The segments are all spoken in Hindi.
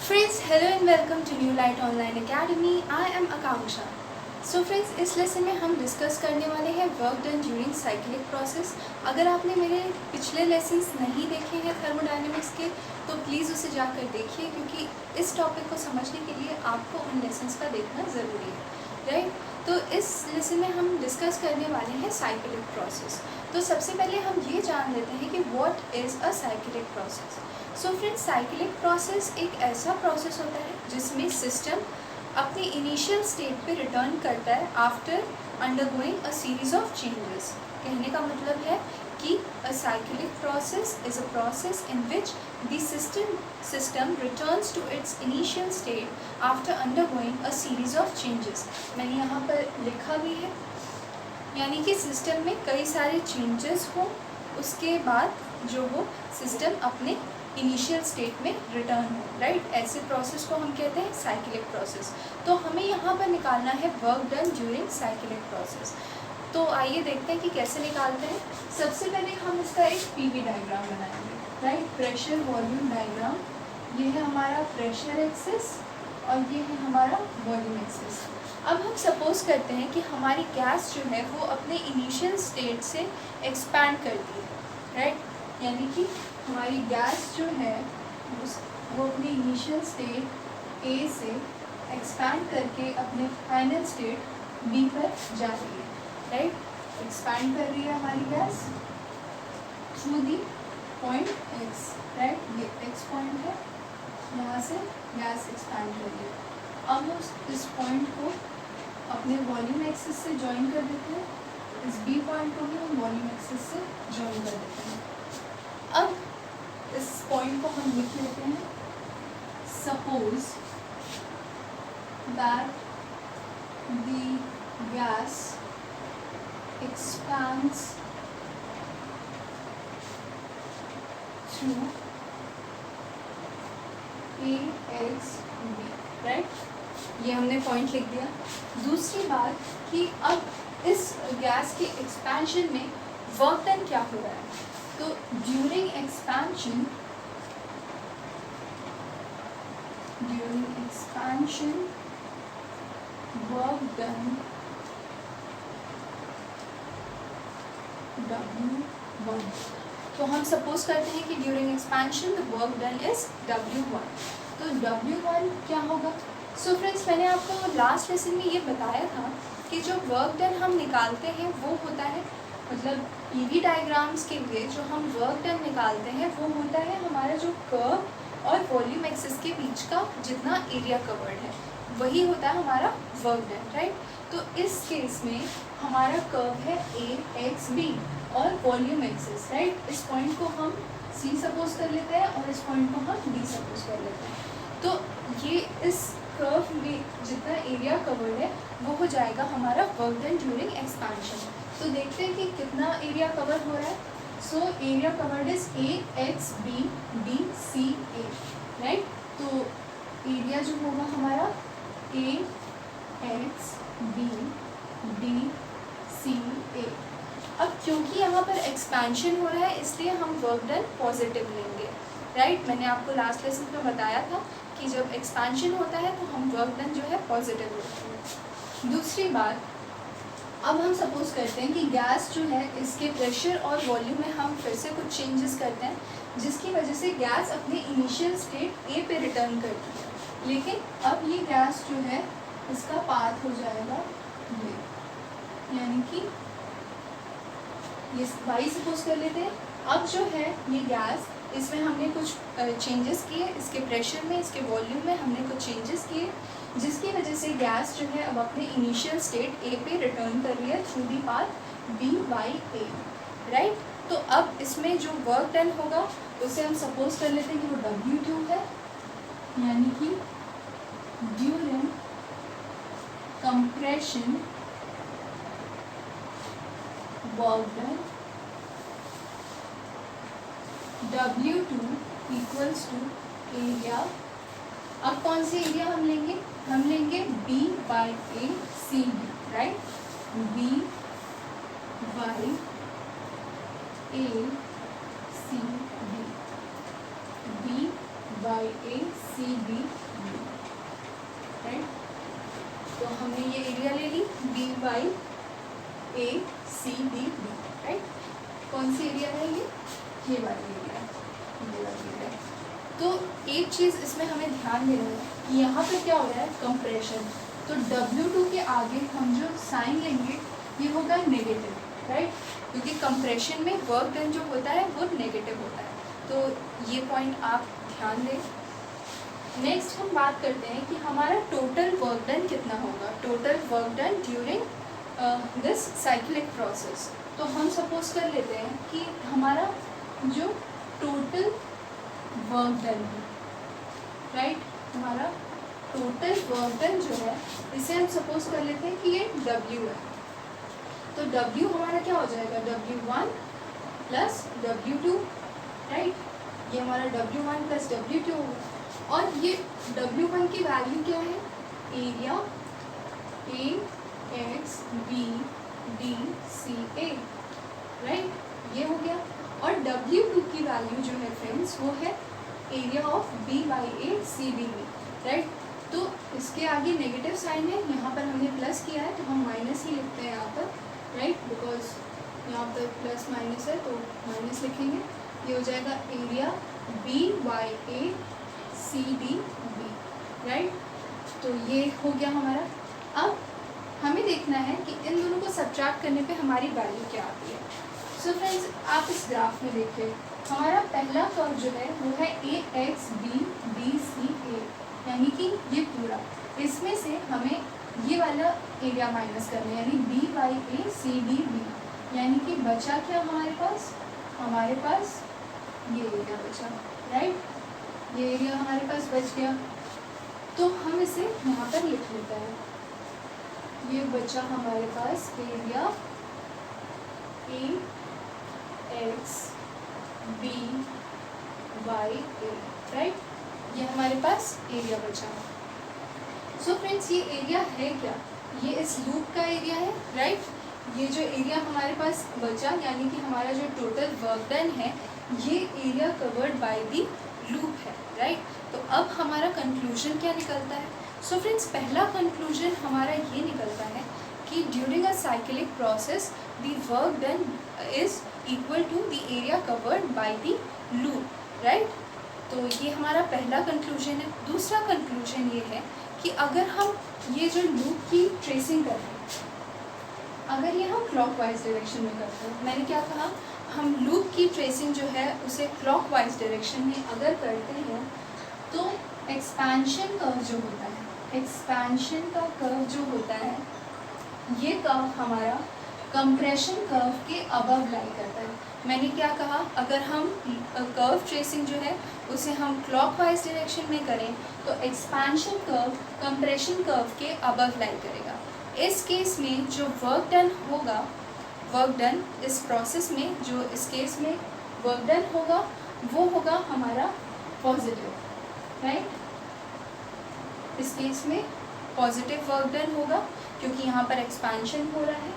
Friends, hello and welcome to New Light Online Academy. I am Akanksha. So friends, इस लेसन में हम डिस्कस करने वाले हैं work done during cyclic process. अगर आपने मेरे पिछले लेसन्स नहीं देखे हैं थर्मोडायनेमिक्स के तो प्लीज़ उसे जाकर देखिए, क्योंकि इस टॉपिक को समझने के लिए आपको उन लेसन्स का देखना ज़रूरी है, राइट। तो इस लेसन में हम डिस्कस करने वाले हैं साइक्लिक प्रोसेस। तो सबसे पहले हम ये जान लेते हैं कि what is a cyclic process. So friends, cyclic process एक ऐसा प्रोसेस होता है जिसमें सिस्टम अपनी इनिशियल स्टेट पे रिटर्न करता है after undergoing a series of changes. कहने का मतलब है कि a cyclic process is a process in which the system returns to its initial state after undergoing a series of changes. मैंने यहाँ पर लिखा भी है, यानी कि सिस्टम में कई सारे चेंजेस हों उसके बाद जो वो सिस्टम अपने इनिशियल स्टेट में रिटर्न हो, राइट। ऐसे प्रोसेस को हम कहते हैं साइक्लिक प्रोसेस। तो हमें यहाँ पर निकालना है work done during cyclic process. तो आइए देखते हैं कि कैसे निकालते हैं। सबसे पहले हम इसका एक पीवी डायग्राम बनाएंगे, राइट। प्रेशर वॉल्यूम डायग्राम, ये है हमारा प्रेशर एक्सिस और ये है हमारा वॉल्यूम एक्सिस। अब हम सपोज करते हैं कि हमारी गैस जो है वो अपने इनिशियल स्टेट से एक्सपैंड करती है, राइट। यानी कि हमारी गैस जो है वो अपनी इनिशियल स्टेट ए से एक्सपैंड करके अपने फाइनल स्टेट बी पर जा रही है, राइट। एक्सपैंड कर रही है हमारी gas through the point x, right. ये एक्स पॉइंट है, यहाँ से गैस एक्सपैंड कर रही है। अब हम इस पॉइंट को अपने वॉल्यूम एक्सिस से ज्वाइन कर देते हैं, इस बी पॉइंट को भी हम वॉल्यूम एक्सिस से ज्वाइन कर देते हैं। अब इस पॉइंट को हम लिख लेते हैं, suppose that the gas expands through A X B, right. ये हमने पॉइंट लिख दिया। दूसरी बात कि अब इस गैस के एक्सपेंशन में वर्क डन क्या हो रहा है। तो during expansion work done W1। तो हम सपोज करते हैं कि during expansion the work done is W1। तो W1 क्या होगा। सो फ्रेंड्स, मैंने आपको लास्ट लेसन में ये बताया था कि जो वर्क डन हम निकालते हैं वो होता है, मतलब पीवी डायग्राम्स के लिए जो हम वर्क डन निकालते हैं वो होता है हमारा जो कर्व और वॉल्यूम एक्सिस के बीच का जितना एरिया कवर्ड है वही होता है हमारा वर्क डन, राइट। तो इस केस में हमारा कर्व है ए एक्स बी और वॉल्यूम एक्सिस, राइट। इस पॉइंट को हम सी सपोज कर लेते हैं और इस पॉइंट को हम डी सपोज कर लेते हैं। तो ये इस कर्व में जितना एरिया कवर्ड है वो हो जाएगा हमारा वर्क डन ड्यूरिंग एक्सपेंशन। तो देखते हैं कि कितना एरिया कवर हो रहा है। So area covered is A X B D C A, right. तो एरिया जो होगा हमारा A X B D C A. अब क्योंकि यहाँ पर एक्सपेंशन हो रहा है इसलिए हम वर्क डन पॉजिटिव लेंगे, राइट। मैंने आपको लास्ट लेसन में बताया था कि जब एक्सपेंशन होता है तो हम वर्क डन जो है पॉजिटिव लेते हैं। दूसरी बात, अब हम सपोज करते हैं कि गैस जो है इसके प्रेशर और वॉल्यूम में हम फिर से कुछ चेंजेस करते हैं जिसकी वजह से गैस अपने इनिशियल स्टेट ए पे रिटर्न करती है। लेकिन अब ये गैस जो है इसका पाथ हो जाएगा ये, यानी कि ये वाई सपोज कर लेते हैं। अब जो है ये गैस, इसमें हमने कुछ चेंजेस किए, इसके प्रेशर में इसके वॉल्यूम में हमने कुछ चेंजेस किए जिसकी वजह से गैस जो है अब अपने इनिशियल स्टेट ए पे रिटर्न कर रही है through the path B by A, right. तो अब इसमें जो वर्क डन होगा उसे हम सपोज कर लेते हैं कि वो W2 है, यानी कि during compression work done W2 equals to area. अब कौन सी एरिया हम लेंगे, हम लेंगे B by A C B, right. B by A C B, B by A C B, right. तो हमने ये एरिया ले ली B by A C B B, right. कौन सी एरिया है ये वाली एरिया, ये वाली एरिया। तो एक चीज़ इसमें हमें ध्यान देना है कि यहाँ पे क्या हो रहा है, कंप्रेशन। तो W2 के आगे हम जो साइन लेंगे ये होगा नेगेटिव, राइट, क्योंकि कंप्रेशन में वर्क डन जो होता है वो नेगेटिव होता है। तो ये पॉइंट आप ध्यान दें। नेक्स्ट हम बात करते हैं कि हमारा टोटल वर्क डन कितना होगा, total work done during this cyclic process. तो हम सपोज कर लेते हैं कि हमारा जो टोटल वर्क डन है, राइट, हमारा टोटल वर्क डन जो है इसे हम सपोज कर लेते हैं कि ये W है। तो W हमारा क्या हो जाएगा, W1 प्लस W2, राइट। ये हमारा W1 प्लस W2 होगा। और ये W1 की वैल्यू क्या है, area A X B D C A, right, ये हो गया। और W2 की वैल्यू जो है फ्रेंड्स वो है area of B by A C B B, right. तो इसके आगे नेगेटिव साइन है, यहाँ पर हमने प्लस किया है तो हम माइनस ही लिखते हैं यहाँ पर, राइट, बिकॉज यहाँ पर प्लस माइनस है तो माइनस लिखेंगे। ये हो जाएगा area B by A C D B, right. तो ये हो गया हमारा। अब हमें देखना है कि इन दोनों को सब्ट्रैक्ट करने पे हमारी वैल्यू क्या आती है। सो फ्रेंड्स आप इस ग्राफ में देखिए, हमारा पहला कर्व जो है वो है ए एक्स बी बी सी ए, यानी कि ये पूरा, इसमें से हमें ये वाला एरिया माइनस करना है, यानी B by A C D B, यानी कि बचा क्या हमारे पास ये एरिया बचा, राइट, ये एरिया हमारे पास बच गया। तो हम इसे यहाँ पर लिख लेते हैं, ये बचा हमारे पास area A X B Y A, right, ये हमारे पास एरिया बचा। सो फ्रेंड्स ये एरिया है क्या, ये इस लूप का एरिया है, राइट। ये जो एरिया हमारे पास बचा यानी कि हमारा जो टोटल वर्क डन है ये area covered by the loop है, राइट। तो अब हमारा कंक्लूजन क्या निकलता है। सो फ्रेंड्स पहला कंक्लूजन हमारा ये निकलता है कि during a cyclic process the work done is equal to the area covered by the loop, right. तो ये हमारा पहला कंक्लूजन है। दूसरा कंक्लूजन ये है कि अगर हम ये जो लूप की ट्रेसिंग कर रहे हैं, अगर ये हम क्लॉकवाइज डायरेक्शन में करते हैं, मैंने क्या कहा, हम लूप की ट्रेसिंग जो है उसे क्लॉकवाइज डायरेक्शन में अगर करते हैं तो एक्सपेंशन कर्व जो होता है, एक्सपेंशन का कर्व जो होता है ये कर्व हमारा कंप्रेशन कर्व के अबव लाई करता है। मैंने क्या कहा, अगर हम कर्व ट्रेसिंग जो है उसे हम क्लॉकवाइज डायरेक्शन में करें तो एक्सपेंशन कर्व कंप्रेशन कर्व के अबव लाई करेगा। इस केस में जो वर्क डन होगा, वर्क डन इस प्रोसेस में जो इस केस में वर्क डन होगा वो होगा हमारा पॉजिटिव, राइट। इस केस में पॉजिटिव वर्क डन होगा क्योंकि यहाँ पर एक्सपेंशन हो रहा है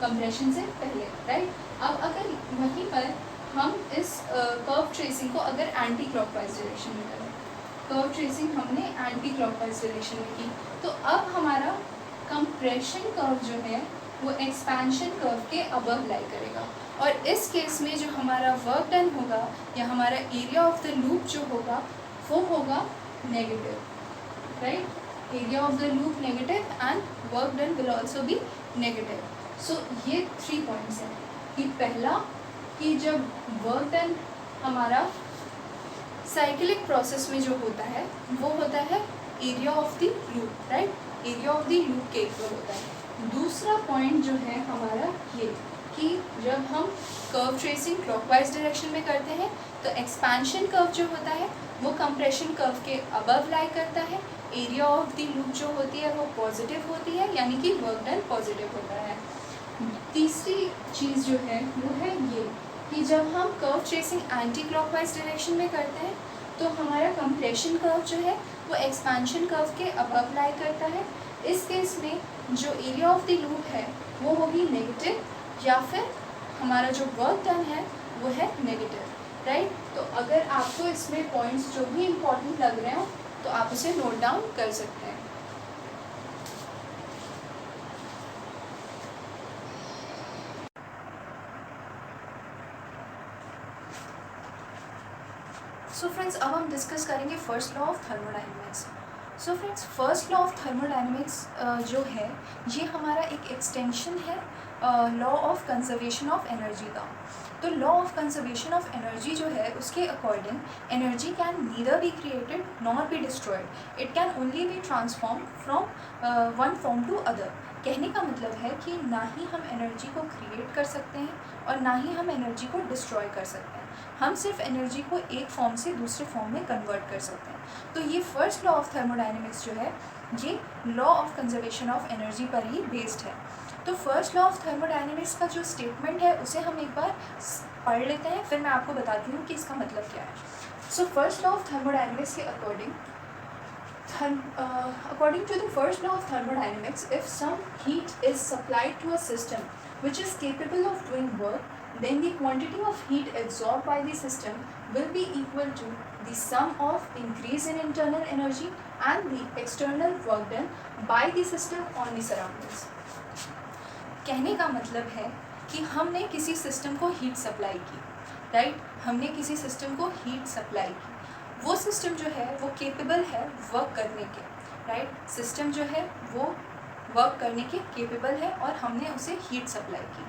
कंप्रेशन से पहले, राइट। अब अगर वहीं पर हम इस कर्व ट्रेसिंग को अगर एंटी क्लॉकवाइज डायरेक्शन में करें, कर्व ट्रेसिंग हमने एंटी क्लॉकवाइज डायरेक्शन में की, तो अब हमारा कंप्रेशन कर्व जो है वो एक्सपेंशन कर्व के अबव लाई करेगा। और इस केस में जो हमारा वर्क डन होगा या हमारा एरिया ऑफ द लूप जो होगा वो होगा negative, right. Area of the loop negative and work done will also be negative. So ये 3 पॉइंट्स हैं कि पहला कि जब वर्क डन हमारा साइक्लिक प्रोसेस में जो होता है वो होता है area of the loop, right, area of the loop के इक्वल होता है। दूसरा पॉइंट जो है हमारा ये कि जब हम कर्व ट्रेसिंग क्लॉकवाइज डायरेक्शन में करते हैं तो एक्सपेंशन कर्व जो होता है वो कंप्रेशन कर्व के अबव लाई करता है, एरिया ऑफ द लूप जो होती है वो पॉजिटिव होती है यानी कि वर्क डन पॉजिटिव होता है। तीसरी चीज़ जो है वो है ये कि जब हम curve tracing anti clockwise direction में करते हैं तो हमारा कंप्रेशन कर्व जो है वो एक्सपेंशन कर्व के अबव लाई करता है। इस केस में जो एरिया ऑफ द लूप है वो होगी नेगेटिव या फिर हमारा जो वर्क डन है वो है नेगेटिव। राइट। तो अगर आपको इसमें पॉइंट्स जो भी इम्पोर्टेंट लग रहे हो तो आप उसे नोट डाउन कर सकते हैं। सो फ्रेंड्स, अब हम डिस्कस करेंगे first law of thermodynamics. So friends, first law of thermodynamics जो है ये हमारा एक एक्सटेंशन है law of conservation of energy का। तो law of conservation of energy जो है उसके according energy can neither be created nor be destroyed, it can only be transform from one form to other. कहने का मतलब है कि ना ही हम एनर्जी को क्रिएट कर सकते हैं और ना ही हम एनर्जी को डिस्ट्रॉय कर सकते हैं, हम सिर्फ एनर्जी को एक फॉर्म से दूसरे फॉर्म में कन्वर्ट कर सकते हैं। तो ये फर्स्ट लॉ ऑफ थर्मोडाइनमिक्स जो है ये law of conservation of energy पर ही बेस्ड है। तो फर्स्ट लॉ ऑफ थर्मोडाइनमिक्स का जो स्टेटमेंट है उसे हम एक बार पढ़ लेते हैं, फिर मैं आपको बताती हूँ कि इसका मतलब क्या है। So first law of thermodynamics के according according to the first law of thermodynamics, if some heat is supplied to a system which is capable of doing work, then the quantity of heat absorbed by the system will be equal to the sum of increase in internal energy and the external work done by the system on the surroundings. कहने का मतलब है कि हमने किसी सिस्टम को हीट सप्लाई की, राइट, हमने किसी सिस्टम को हीट सप्लाई की, वो सिस्टम जो है वो केपेबल है वर्क करने के, राइट, सिस्टम जो है वो वर्क करने के केपेबल है और हमने उसे हीट सप्लाई की।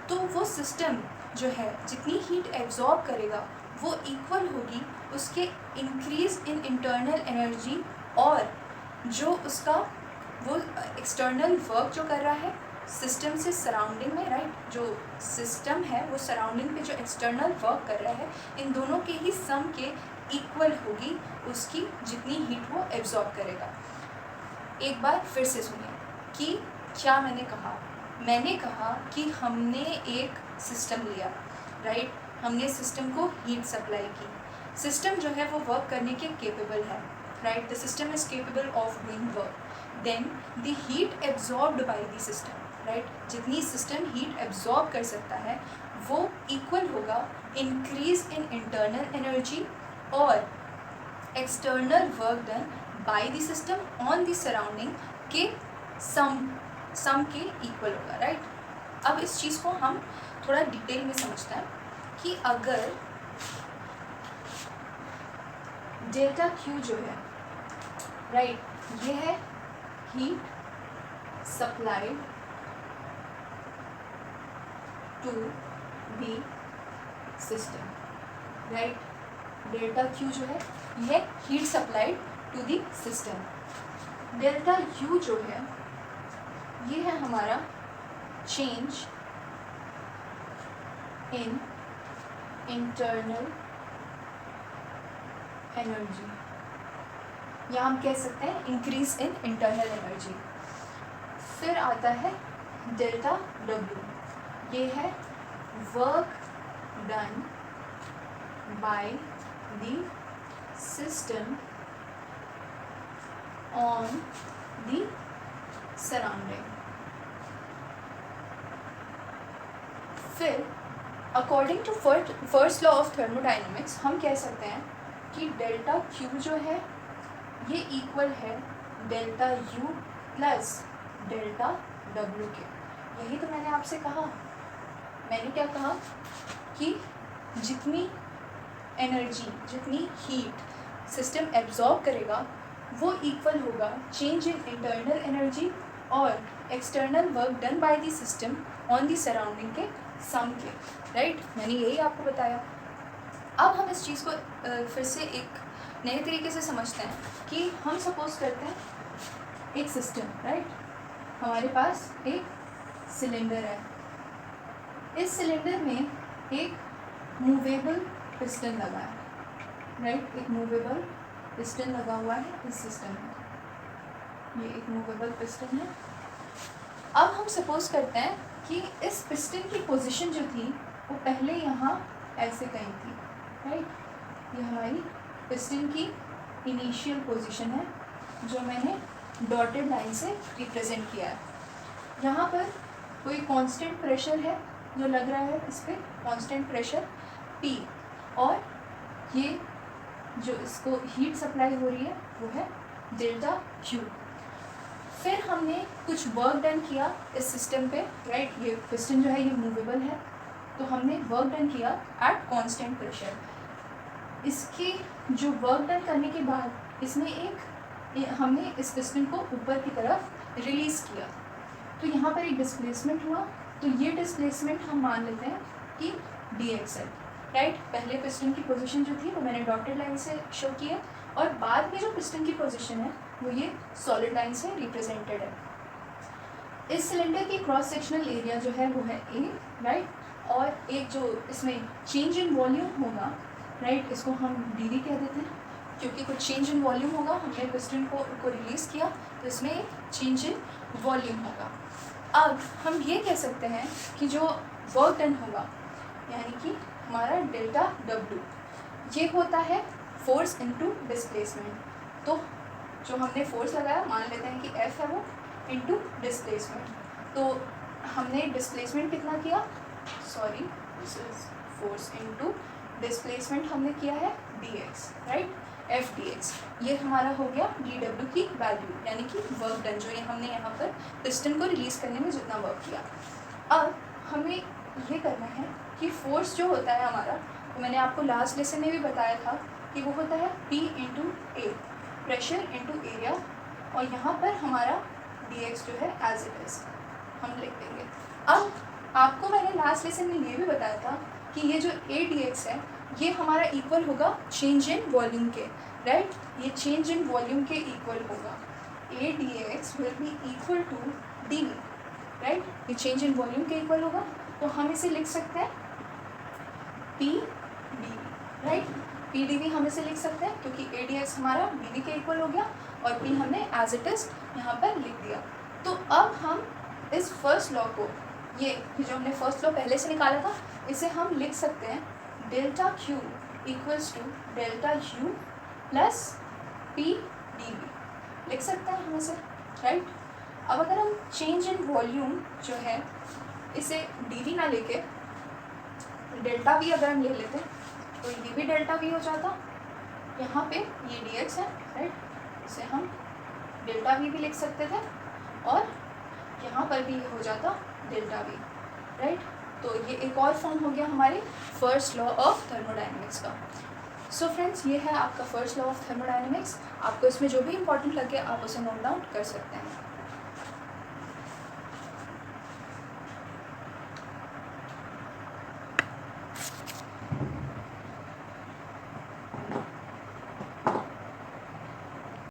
तो वो सिस्टम जो है जितनी हीट एब्जॉर्ब करेगा वो इक्वल होगी उसके इंक्रीज इन इंटरनल एनर्जी और जो उसका वो एक्सटर्नल वर्क जो कर रहा है सिस्टम से सराउंडिंग में, राइट, जो सिस्टम है वो सराउंडिंग पे जो एक्सटर्नल वर्क कर रहा है इन दोनों के ही सम के इक्वल होगी उसकी जितनी हीट वो एब्जॉर्ब करेगा। एक बार फिर से सुनिए कि क्या मैंने कहा। मैंने कहा कि हमने एक सिस्टम लिया, राइट, हमने सिस्टम को हीट सप्लाई की, सिस्टम जो है वो वर्क करने के केपेबल है, right, the system is capable of doing work, then the heat absorbed by the system, right, जितनी सिस्टम हीट एब्जॉर्ब कर सकता है वो इक्वल होगा इंक्रीज इन इंटरनल एनर्जी और external work done by the system on the surrounding के सम के इक्वल होगा, राइट। अब इस चीज़ को हम थोड़ा डिटेल में समझते हैं कि अगर डेल्टा क्यू जो है, राइट, ये है heat supplied to the system, right, delta Q जो है यह heat supplied to the system. Delta U जो है ये है हमारा चेंज इन इंटरनल एनर्जी, या हम कह सकते हैं इंक्रीज इन इंटरनल एनर्जी। फिर आता है डेल्टा डब्ल्यू, ये है work done by the system on the surrounding. फिर according to first law of thermodynamics हम कह सकते हैं कि डेल्टा क्यू जो है ये इक्वल है delta U plus delta W के। यही तो मैंने आपसे कहा, मैंने क्या कहा कि जितनी एनर्जी, जितनी हीट सिस्टम एब्जॉर्ब करेगा वो इक्वल होगा चेंज इन इंटरनल एनर्जी और external work done by the system on the surrounding के सम के, राइट, मैंने यही आपको बताया। अब हम इस चीज़ को फिर से एक नए तरीके से समझते हैं कि हम सपोज करते हैं एक सिस्टम, राइट, हमारे पास एक सिलेंडर है, इस सिलेंडर में एक मूवेबल पिस्टन लगा है, राइट, एक मूवेबल पिस्टन लगा हुआ है इस सिस्टम में, ये एक मूवेबल पिस्टन है। अब हम सपोज करते हैं कि इस पिस्टन की पोजीशन जो थी वो पहले यहाँ ऐसे कहीं थी, राइट, ये हमारी पिस्टन की इनिशियल पोजीशन है जो मैंने डॉटेड लाइन से रिप्रेजेंट किया है। यहाँ पर कोई कांस्टेंट प्रेशर है जो लग रहा है, इस पर कांस्टेंट प्रेशर P, और ये जो इसको हीट सप्लाई हो रही है वो है डेल्टा क्यू। फिर हमने कुछ वर्क डन किया इस सिस्टम पे, राइट। ये पिस्टन जो है ये मूवेबल है, तो हमने वर्क डन किया एट कांस्टेंट प्रेशर। इसकी जो वर्क डन करने के बाद इसमें हमने इस पिस्टन को ऊपर की तरफ रिलीज़ किया, तो यहाँ पर एक डिस्प्लेसमेंट हुआ। तो ये डिस्प्लेसमेंट हम मान लेते हैं कि dx है, राइट। पहले पिस्टन की पोजीशन जो थी वो मैंने डॉटेड लाइन से शो की है, और बाद में जो पिस्टन की पोजीशन है वो ये सॉलिड लाइन से रिप्रेजेंटेड है। इस सिलेंडर की क्रॉस सेक्शनल एरिया जो है वो है A, राइट। और एक जो इसमें चेंज इन वॉल्यूम होगा, राइट, इसको हम dv कह देते हैं, क्योंकि कुछ चेंज इन वॉल्यूम होगा। हमने पिस्टन को रिलीज़ किया तो इसमें एक चेंज इन वॉल्यूम होगा। अब हम ये कह सकते हैं कि जो वर्क डन होगा, यानी कि हमारा डेल्टा W, ये होता है फोर्स इनटू डिस्प्लेसमेंट। तो जो हमने फोर्स लगाया, मान लेते हैं कि F है वो, इनटू डिस्प्लेसमेंट। तो हमने डिस्प्लेसमेंट कितना किया, sorry this is force into displacement हमने किया है dx, राइट, F dx। ये हमारा हो गया dw की वैल्यू, यानी कि वर्क डन, जो ये हमने यहाँ पर पिस्टन को रिलीज़ करने में जितना वर्क किया। अब हमें ये करना है कि फोर्स जो होता है हमारा, तो मैंने आपको लास्ट लेसन में भी बताया था कि वो होता है P इंटू ए, प्रेशर इंटू एरिया, और यहाँ पर हमारा dx जो है एज इट इज़ हम लिख देंगे। अब आपको मैंने लास्ट लेसन में ये भी बताया था कि ये जो a dx है ये हमारा इक्वल होगा चेंज इन वॉल्यूम के, राइट। ये चेंज इन वॉल्यूम के इक्वल होगा, a dx will be equal to dv, right. ये चेंज इन वॉल्यूम के इक्वल होगा, तो हम इसे लिख सकते हैं p dv, right. p dv हम इसे लिख सकते हैं क्योंकि a dx हमारा dv के इक्वल हो गया, और p हमने एज इट इज़ यहाँ पर लिख दिया। तो अब हम इस फर्स्ट लॉ को, ये जो हमने फर्स्ट लॉ पहले से निकाला था, इसे हम लिख सकते हैं delta Q equals to delta U plus P dV, लिख सकते हैं हम इसे, राइट। अब अगर हम चेंज इन वॉल्यूम जो है इसे dV ना लेके डेल्टा V अगर हम ले लेते तो ये भी डेल्टा V हो जाता। यहाँ पे ये dx है, राइट, इसे हम डेल्टा V भी लिख सकते थे, और यहाँ पर भी ये हो जाता डेल्टा V, राइट। तो ये एक और फॉर्म हो गया हमारे फर्स्ट लॉ ऑफ थर्मोडायनेमिक्स का। सो फ्रेंड्स, ये है आपका फर्स्ट लॉ ऑफ थर्मोडायनेमिक्स। आपको इसमें जो भी इंपॉर्टेंट लगे आप उसे नोट डाउन कर सकते हैं।